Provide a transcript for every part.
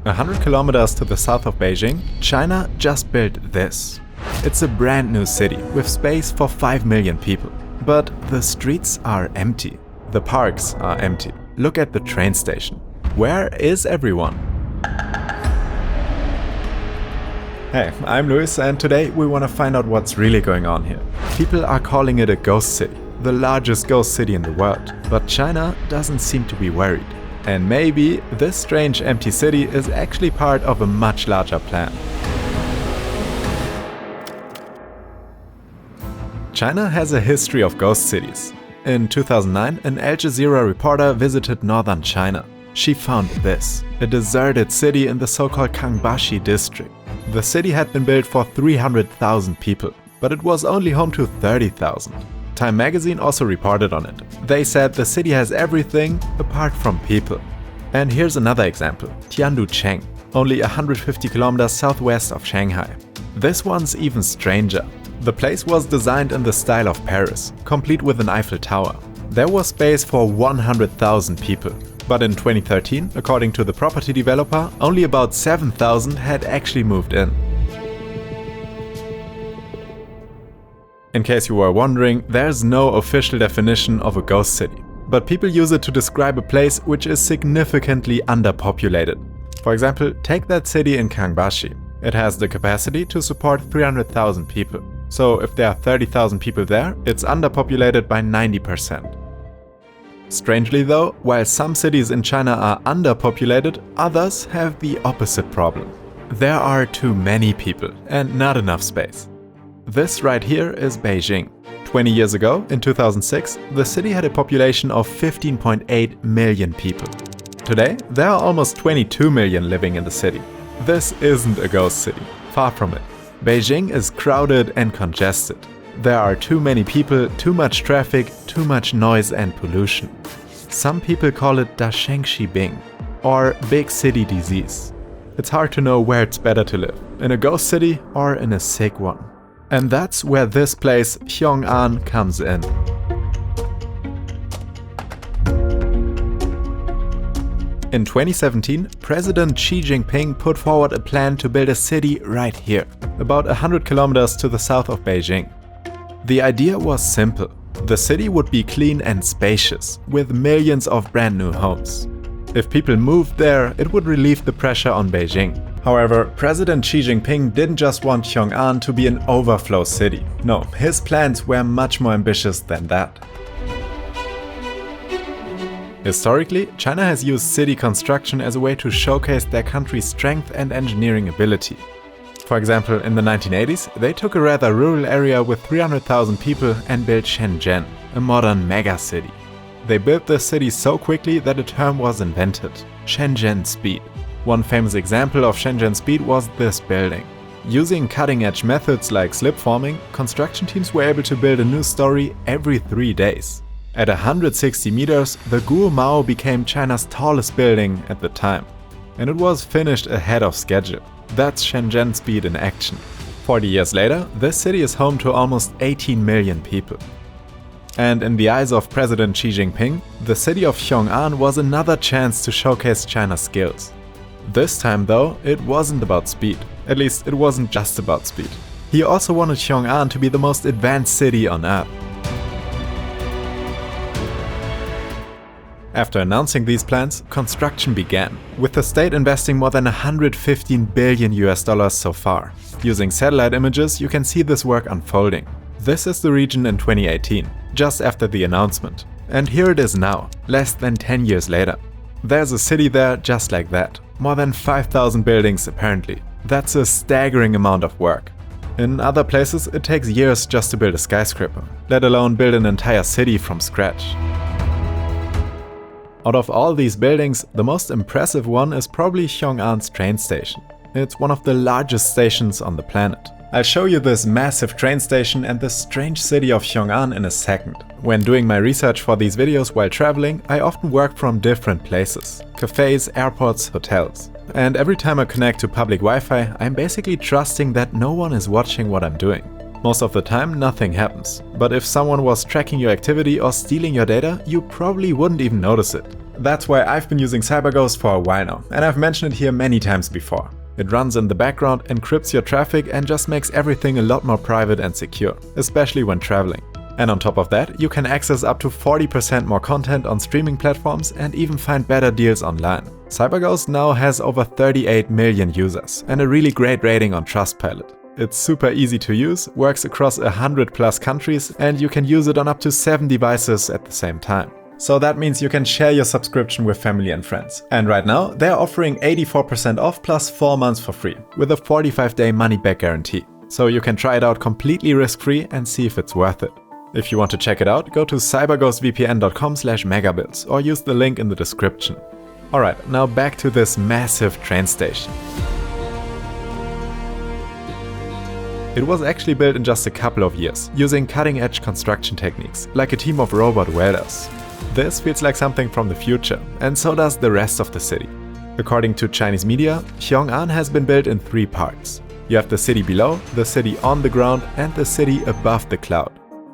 100 kilometers to the south of Beijing, China just built this. It's a brand new city with space for 5 million people. But the streets are empty. The parks are empty. Look at the train station. Where is everyone? Hey, I'm Luis, and today we want to find out what's really going on here. People are calling it a ghost city, the largest ghost city in the world. But China doesn't seem to be worried. And maybe this strange empty city is actually part of a much larger plan. China has a history of ghost cities. In 2009, an Al Jazeera reporter visited northern China. She found this, a deserted city in the so-called Kangbashi district. The city had been built for 300,000 people, but it was only home to 30,000. Time magazine also reported on it. They said the city has everything apart from people. And here's another example, Tianducheng, only 150 kilometers southwest of Shanghai. This one's even stranger. The place was designed in the style of Paris, complete with an Eiffel Tower. There was space for 100,000 people. But in 2013, according to the property developer, only about 7,000 had actually moved in. In case you were wondering, there's no official definition of a ghost city. But people use it to describe a place which is significantly underpopulated. For example, take that city in Kangbashi. It has the capacity to support 300,000 people. So if there are 30,000 people there, it's underpopulated by 90%. Strangely though, while some cities in China are underpopulated, others have the opposite problem. There are too many people and not enough space. This right here is Beijing. 20 years ago, in 2006, the city had a population of 15.8 million people. Today, there are almost 22 million living in the city. This isn't a ghost city, far from it. Beijing is crowded and congested. There are too many people, too much traffic, too much noise and pollution. Some people call it Dashengxibing, or big city disease. It's hard to know where it's better to live, in a ghost city or in a sick one. And that's where this place, Xiong'an, comes in. In 2017, President Xi Jinping put forward a plan to build a city right here, about 100 kilometers to the south of Beijing. The idea was simple. The city would be clean and spacious, with millions of brand new homes. If people moved there, it would relieve the pressure on Beijing. However, President Xi Jinping didn't just want Xiong'an to be an overflow city. No, his plans were much more ambitious than that. Historically, China has used city construction as a way to showcase their country's strength and engineering ability. For example, in the 1980s, they took a rather rural area with 300,000 people and built Shenzhen, a modern mega-city. They built the city so quickly that a term was invented, Shenzhen speed. One famous example of Shenzhen speed was this building. Using cutting-edge methods like slip forming, construction teams were able to build a new story every 3 days. At 160 meters, the Guomao became China's tallest building at the time. And it was finished ahead of schedule. That's Shenzhen speed in action. 40 years later, this city is home to almost 18 million people. And in the eyes of President Xi Jinping, the city of Xiong'an was another chance to showcase China's skills. This time though, it wasn't about speed. At least it wasn't just about speed. He also wanted Xiong'an to be the most advanced city on Earth. After announcing these plans, construction began, with the state investing more than $115 billion so far. Using satellite images, you can see this work unfolding. This is the region in 2018, just after the announcement. And here it is now, less than 10 years later. There's a city there just like that. More than 5,000 buildings apparently. That's a staggering amount of work. In other places, it takes years just to build a skyscraper, let alone build an entire city from scratch. Out of all these buildings, the most impressive one is probably Xiong'an's train station. It's one of the largest stations on the planet. I'll show you this massive train station and the strange city of Xiong'an in a second. When doing my research for these videos while traveling, I often work from different places. Cafes, airports, hotels. And every time I connect to public Wi-Fi, I'm basically trusting that no one is watching what I'm doing. Most of the time, nothing happens. But if someone was tracking your activity or stealing your data, you probably wouldn't even notice it. That's why I've been using CyberGhost for a while now, and I've mentioned it here many times before. It runs in the background, encrypts your traffic, and just makes everything a lot more private and secure, especially when traveling. And on top of that, you can access up to 40% more content on streaming platforms and even find better deals online. CyberGhost now has over 38 million users and a really great rating on Trustpilot. It's super easy to use, works across 100+ countries, and you can use it on up to 7 devices at the same time. So that means you can share your subscription with family and friends. And right now, they're offering 84% off plus 4 months for free, with a 45-day money-back guarantee. So you can try it out completely risk-free and see if it's worth it. If you want to check it out, go to cyberghostvpn.com/megabuilds or use the link in the description. Alright, now back to this massive train station. It was actually built in just a couple of years, using cutting-edge construction techniques, like a team of robot welders. This feels like something from the future, and so does the rest of the city. According to Chinese media, Xiong'an has been built in 3 parts. You have the city below, the city on the ground, and the city above the cloud.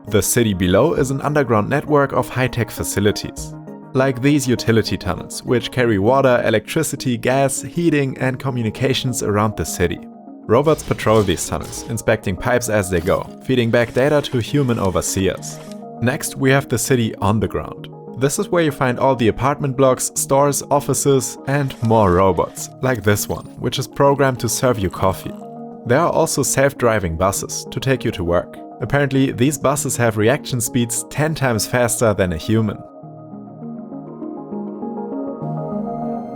The city below is an underground network of high-tech facilities, like these utility tunnels, which carry water, electricity, gas, heating, and communications around the city. Robots patrol these tunnels, inspecting pipes as they go, feeding back data to human overseers. Next, we have the city on the ground. This is where you find all the apartment blocks, stores, offices, and more robots, like this one, which is programmed to serve you coffee. There are also self-driving buses to take you to work. Apparently, these buses have reaction speeds 10 times faster than a human.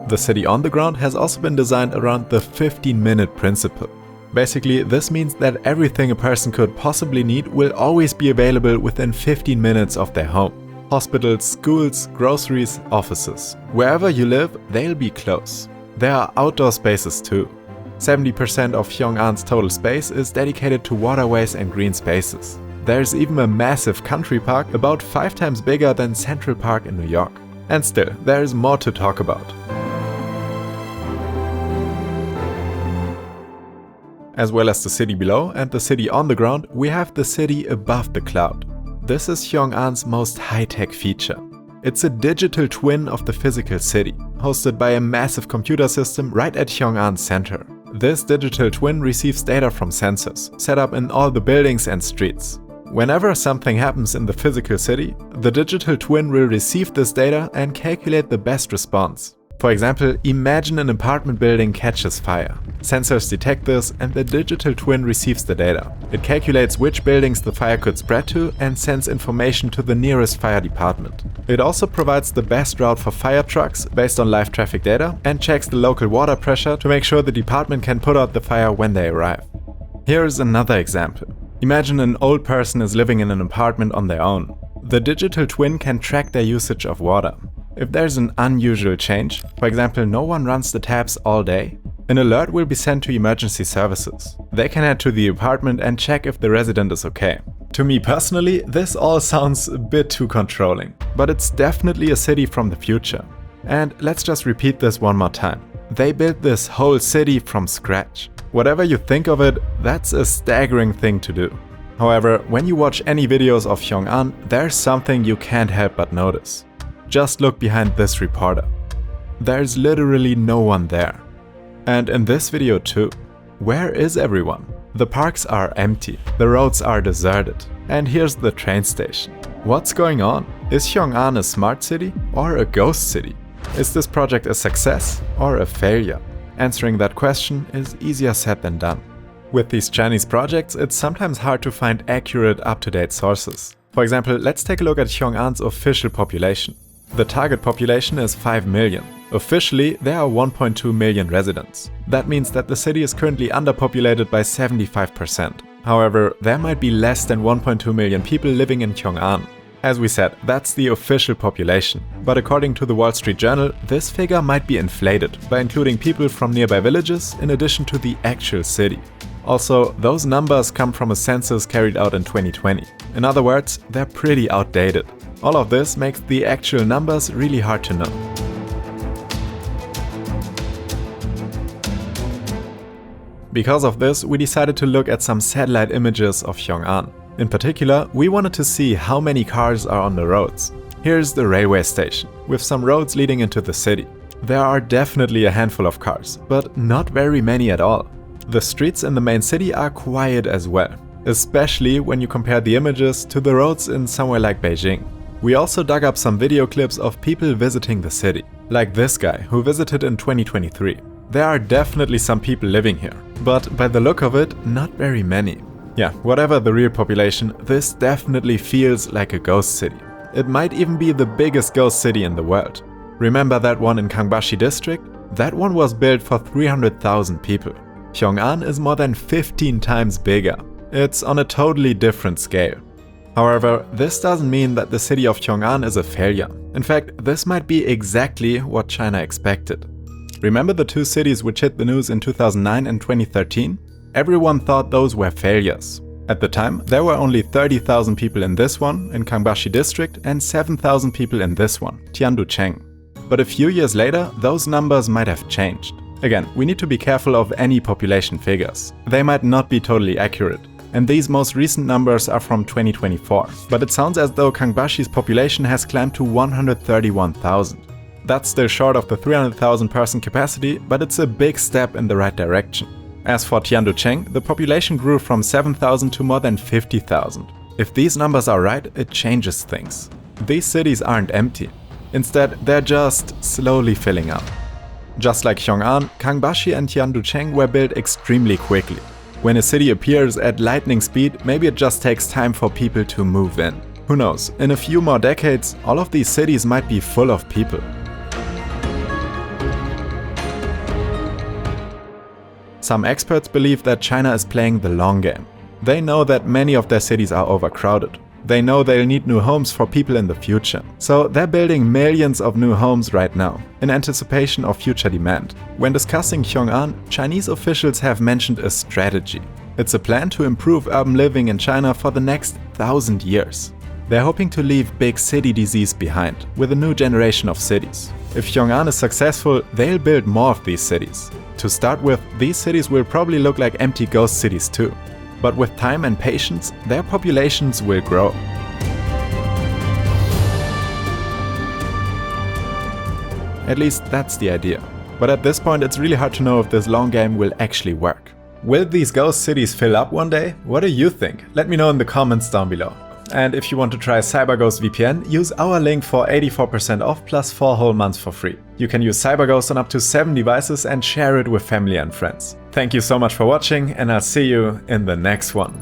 The city on the ground has also been designed around the 15-minute principle. Basically, this means that everything a person could possibly need will always be available within 15 minutes of their home. Hospitals, schools, groceries, offices. Wherever you live, they'll be close. There are outdoor spaces too. 70% of Xiong'an's total space is dedicated to waterways and green spaces. There's even a massive country park about 5 times bigger than Central Park in New York. And still, there's more to talk about. As well as the city below and the city on the ground, we have the city above the cloud. This is Xiong'an's most high-tech feature. It's a digital twin of the physical city, hosted by a massive computer system right at Xiong'an's center. This digital twin receives data from sensors, set up in all the buildings and streets. Whenever something happens in the physical city, the digital twin will receive this data and calculate the best response. For example, imagine an apartment building catches fire. Sensors detect this and the digital twin receives the data. It calculates which buildings the fire could spread to and sends information to the nearest fire department. It also provides the best route for fire trucks based on live traffic data and checks the local water pressure to make sure the department can put out the fire when they arrive. Here is another example. Imagine an old person is living in an apartment on their own. The digital twin can track their usage of water. If there's an unusual change, for example, no one runs the taps all day, an alert will be sent to emergency services. They can head to the apartment and check if the resident is okay. To me personally, this all sounds a bit too controlling, but it's definitely a city from the future. And let's just repeat this one more time. They built this whole city from scratch. Whatever you think of it, that's a staggering thing to do. However, when you watch any videos of Xiong'an, there's something you can't help but notice. Just look behind this reporter. There's literally no one there. And in this video too. Where is everyone? The parks are empty, the roads are deserted, and here's the train station. What's going on? Is Xiong'an a smart city or a ghost city? Is this project a success or a failure? Answering that question is easier said than done. With these Chinese projects, it's sometimes hard to find accurate, up-to-date sources. For example, let's take a look at Xiong'an's official population. The target population is 5 million. Officially, there are 1.2 million residents. That means that the city is currently underpopulated by 75%. However, there might be less than 1.2 million people living in Xiong'an. As we said, that's the official population. But according to the Wall Street Journal, this figure might be inflated by including people from nearby villages in addition to the actual city. Also, those numbers come from a census carried out in 2020. In other words, they're pretty outdated. All of this makes the actual numbers really hard to know. Because of this, we decided to look at some satellite images of Xiong'an. In particular, we wanted to see how many cars are on the roads. Here's the railway station, with some roads leading into the city. There are definitely a handful of cars, but not very many at all. The streets in the main city are quiet as well, especially when you compare the images to the roads in somewhere like Beijing. We also dug up some video clips of people visiting the city, like this guy who visited in 2023. There are definitely some people living here, but by the look of it, not very many. Yeah, whatever the real population, this definitely feels like a ghost city. It might even be the biggest ghost city in the world. Remember that one in Kangbashi district? That one was built for 300,000 people. Xiong'an is more than 15 times bigger. It's on a totally different scale. However, this doesn't mean that the city of Xiong'an is a failure. In fact, this might be exactly what China expected. Remember the two cities which hit the news in 2009 and 2013? Everyone thought those were failures. At the time, there were only 30,000 people in this one, in Kangbashi district, and 7,000 people in this one, Tianducheng. But a few years later, those numbers might have changed. Again, we need to be careful of any population figures. They might not be totally accurate. And these most recent numbers are from 2024. But it sounds as though Kangbashi's population has climbed to 131,000. That's still short of the 300,000 person capacity, but it's a big step in the right direction. As for Tianducheng, the population grew from 7,000 to more than 50,000. If these numbers are right, it changes things. These cities aren't empty. Instead, they're just slowly filling up. Just like Xiong'an, Kangbashi and Tianducheng were built extremely quickly. When a city appears at lightning speed, maybe it just takes time for people to move in. Who knows, in a few more decades, all of these cities might be full of people. Some experts believe that China is playing the long game. They know that many of their cities are overcrowded. They know they'll need new homes for people in the future. So they're building millions of new homes right now, in anticipation of future demand. When discussing Xiong'an, Chinese officials have mentioned a strategy. It's a plan to improve urban living in China for the next 1,000 years. They're hoping to leave big city disease behind, with a new generation of cities. If Xiong'an is successful, they'll build more of these cities. To start with, these cities will probably look like empty ghost cities too. But with time and patience, their populations will grow. At least that's the idea. But at this point, it's really hard to know if this long game will actually work. Will these ghost cities fill up one day? What do you think? Let me know in the comments down below. And if you want to try CyberGhost VPN, use our link for 84% off plus 4 whole months for free. You can use CyberGhost on up to 7 devices and share it with family and friends. Thank you so much for watching, and I'll see you in the next one.